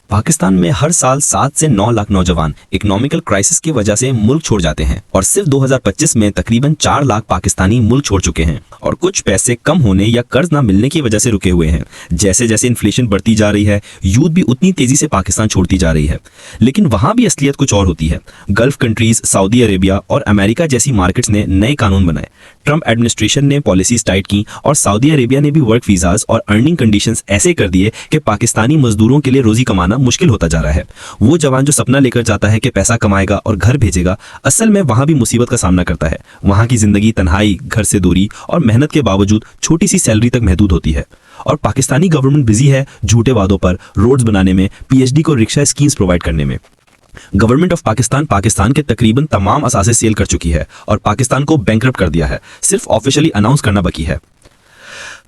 पाकिस्तान में हर साल 7 से 9 लाख नौजवान इकोनॉमिकल क्राइसिस की वजह से मुल्क छोड़ जाते हैं और सिर्फ 2025 में तकरीबन 4 लाख पाकिस्तानी मुल्क छोड़ चुके हैं और कुछ पैसे कम होने या कर्ज ना मिलने की वजह से रुके हुए हैं। जैसे जैसे इन्फ्लेशन बढ़ती जा रही है, यूथ भी उतनी तेजी से पाकिस्तान छोड़ती जा रही है। लेकिन वहां भी असलियत कुछ और होती है। गल्फ कंट्रीज, सऊदी अरेबिया और अमेरिका जैसी मार्केट्स ने नए कानून बनाए। ट्रंप एडमिनिस्ट्रेशन ने पॉलिसीज टाइट की और सऊदी अरेबिया ने भी वर्क वीजाज और अर्निंग कंडीशंस ऐसे कर दिए कि पाकिस्तानी मजदूरों के लिए रोजी कमाना मुश्किल होता जा रहा है। वो जवान जो सपना लेकर जाता है कि पैसा कमाएगा और घर भेजेगा, असल में वहां भी मुसीबत का सामना करता है। वहां की जिंदगी तन्हाई, घर से दूरी और मेहनत के बावजूद छोटी सी सैलरी तक महदूद होती है। और पाकिस्तानी गवर्नमेंट बिजी है झूठे वादों पर, रोड्स बनाने में, पीएचडी को रिक्शा स्कीम्स प्रोवाइड करने में। गवर्नमेंट ऑफ पाकिस्तान के तकरीबन तमाम असासे सेल कर चुकी है और पाकिस्तान को बैंकरप्ट कर दिया है। सिर्फ ऑफिशियली अनाउंस करना बाकी है।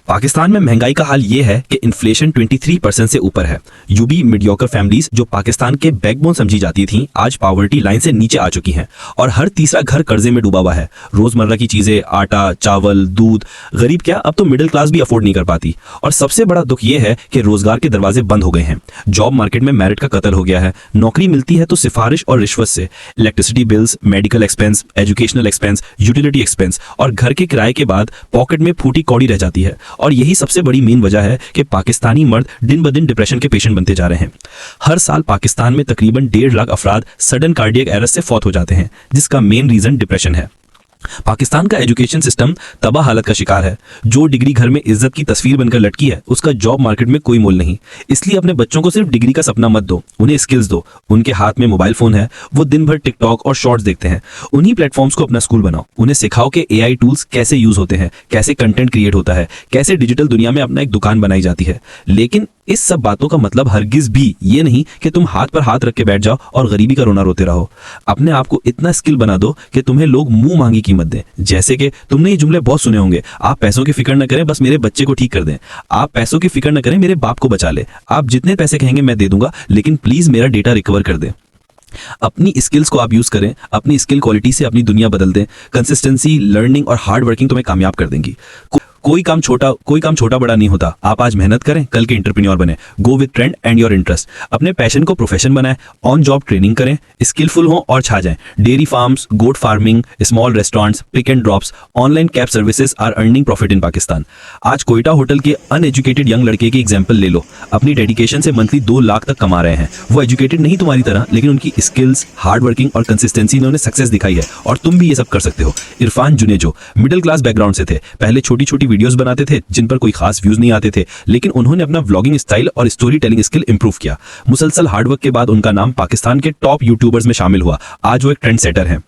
पाकिस्तान में महंगाई का हाल ये है कि इन्फ्लेशन 23% से ऊपर है। यूबी मीडियोकर फैमिलीज जो पाकिस्तान के बैकबोन समझी जाती थी, आज पॉवर्टी लाइन से नीचे आ चुकी हैं और हर तीसरा घर कर्जे में डूबा हुआ है। रोजमर्रा की चीजें, आटा, चावल, दूध, गरीब क्या अब तो मिडिल क्लास भी अफोर्ड नहीं कर पाती। और सबसे बड़ा दुख ये है कि रोजगार के दरवाजे बंद हो गए हैं। जॉब मार्केट में मेरिट का कत्ल हो गया है। नौकरी मिलती है तो सिफारिश और रिश्वत से। Electricity bills, medical expense, educational expense, utility expense और घर के किराए के बाद पॉकेट में फूटी कौड़ी रह जाती है। और यही सबसे बड़ी मेन वजह है कि पाकिस्तानी मर्द दिन ब दिन डिप्रेशन के पेशेंट बनते जा रहे हैं। हर साल पाकिस्तान में तकरीबन 1.5 लाख अफराद सडन कार्डियक अरेस्ट से फौत हो जाते हैं, जिसका मेन रीजन डिप्रेशन है। पाकिस्तान का एजुकेशन सिस्टम तबाह हालत का शिकार है। जो डिग्री घर में इज्जत की तस्वीर बनकर लटकी है, उसका जॉब मार्केट में कोई मोल नहीं। इसलिए अपने बच्चों को सिर्फ डिग्री का सपना मत दो, उन्हें स्किल्स दो। उनके हाथ में मोबाइल फोन है, वो दिन भर टिकटॉक और शॉर्ट्स देखते हैं। उन्हीं प्लेटफॉर्म्स को अपना स्कूल बनाओ। उन्हें सिखाओ कि एआई टूल्स कैसे यूज होते हैं, कैसे कंटेंट क्रिएट होता है, कैसे डिजिटल दुनिया में अपना एक दुकान बनाई जाती है। लेकिन इस सब बातों का मतलब हरगिज भी ये नहीं कि तुम हाथ पर हाथ रख के बैठ जाओ और गरीबी का रोना रोते रहो। अपने आप को इतना स्किल बना दो कि तुम्हें लोग मुंह मांगी कीमत दें। जैसे कि तुमने ये जुमले बहुत सुने होंगे, आप पैसों की फिक्र न करें, बस मेरे बच्चे को ठीक कर दें। आप पैसों की फिक्र न करें, मेरे बाप को बचा ले। आप जितने पैसे कहेंगे मैं दे दूंगा, लेकिन प्लीज मेरा डेटा रिकवर कर दें। अपनी स्किल्स को आप यूज करें। अपनी स्किल क्वालिटी से अपनी दुनिया बदल दें। कंसिस्टेंसी, लर्निंग और हार्ड वर्किंग तुम्हें कामयाब कर देंगी। कोई काम छोटा बड़ा नहीं होता। आप आज मेहनत करें, कल के एंटरप्रेन्योर बने। Go with trend and your interest. अपने पैशन को प्रोफेशन बनाएं। ऑन जॉब ट्रेनिंग करें, स्किलफुल हो और छा जाएं। Dairy farms, goat farming, small restaurants, pick and drops, online cab services are earning profit in Pakistan. आज कोयटा होटल के अनएजुकेटेड यंग लड़के की एग्जाम्पल ले लो। अपनी डेडिकेशन से मंथली 2 लाख तक कमा रहे हैं। वो एजुकेटेड नहीं तुम्हारी तरह, लेकिन उनकी स्किल्स, हार्ड वर्किंग और कंसिस्टेंसी ने उन्हें सक्सेस दिखाई है और तुम भी ये सब कर सकते हो। Irfan Junejo middle class background से थे। पहले छोटी छोटी वीडियोस बनाते थे जिन पर कोई खास व्यूज नहीं आते थे, लेकिन उन्होंने अपना व्लॉगिंग स्टाइल और स्टोरी टेलिंग स्किल इंप्रूव किया। मुसलसल हार्डवर्क के बाद उनका नाम पाकिस्तान के टॉप यूट्यूबर्स में शामिल हुआ। आज वो एक ट्रेंड सेटर हैं।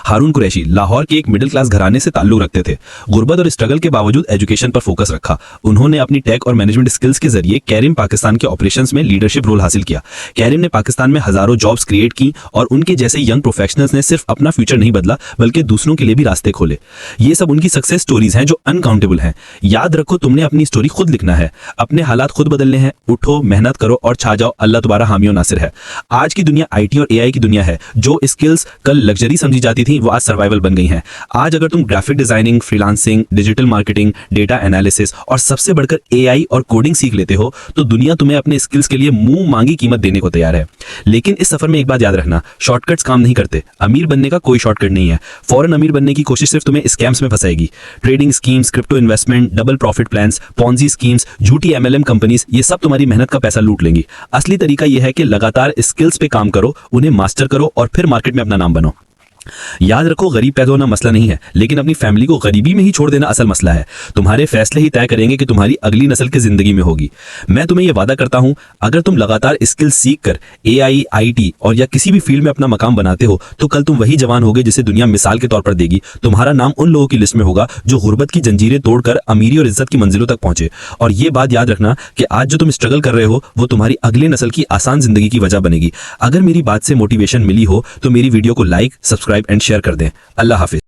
हारून कुरैशी लाहौर के एक मिडिल क्लास घराने से ताल्लुक रखते थे। गुर्बत और स्ट्रगल के बावजूद एजुकेशन पर फोकस रखा। उन्होंने अपनी टेक और मैनेजमेंट स्किल्स के जरिए कैरिम पाकिस्तान के ऑपरेशंस में लीडरशिप रोल हासिल किया। कैरिम ने पाकिस्तान में हजारों जॉब्स क्रिएट की और उनके जैसे यंग प्रोफेशनल्स ने सिर्फ अपना फ्यूचर नहीं बदला, बल्कि दूसरों के लिए भी रास्ते खोले। ये सब उनकी सक्सेस स्टोरीज हैं जो अनकाउंटेबल हैं। याद रखो, तुमने अपनी स्टोरी खुद लिखना है, अपने हालात खुद बदलने हैं। उठो, मेहनत करो और छा जाओ। अल्लाह तुम्हारा हामी और नासिर है। आज की दुनिया आईटी और एआई की दुनिया है। जो स्किल्स कल लग्जरी समझी जाती थी, वो आज सर्वाइवल बन गई हैं। आज अगर तुम graphic designing, freelancing, digital marketing, data analysis और सबसे बढ़कर एआई और कोडिंग सीख लेते हो, तो दुनिया तुम्हें अपने स्किल्स के लिए मुंह मांगी कीमत देने को तैयार है। लेकिन इस सफर में एक बात याद रखना, शॉर्टकट्स काम नहीं करते। अमीर बनने का कोई शॉर्टकट नहीं है। फौरन अमीर बनने की कोशिश सिर्फ तुम्हें स्कैम्स में फंसाएगी। Trading schemes, crypto investment, double profit plans, Ponzi schemes, झूठी एमएलएम कंपनीज, ये सब तुम्हारी मेहनत का पैसा लूट लेंगी। असली तरीका यह है कि लगातार स्किल्स पे काम करो, उन्हें मास्टर करो और फिर मार्केट में अपना नाम बनो। याद रखो, गरीब पैदा होना मसला नहीं है, लेकिन अपनी फैमिली को गरीबी में ही छोड़ देना असल मसला है। तुम्हारे फैसले ही तय करेंगे कि तुम्हारी अगली नस्ल की जिंदगी में होगी। मैं तुम्हें यह वादा करता हूं, अगर तुम लगातार स्किल सीख कर एआई, आईटी और या किसी भी फील्ड में अपना मकाम बनाते हो, तो कल तुम वही जवान होगे जिसे दुनिया मिसाल के तौर पर देगी। तुम्हारा नाम उन लोगों की लिस्ट में होगा जो गुर्बत की जंजीरें तोड़कर अमीरी और इज्जत की मंजिलों तक पहुंचे। और ये बात याद रखना कि आज जो तुम स्ट्रगल कर रहे हो, वो तुम्हारी अगली नस्ल की आसान जिंदगी की वजह बनेगी। अगर मेरी बात से मोटिवेशन मिली हो तो मेरी वीडियो को लाइक, सब्सक्राइब एंड शेयर कर दें। अल्लाह हाफिज।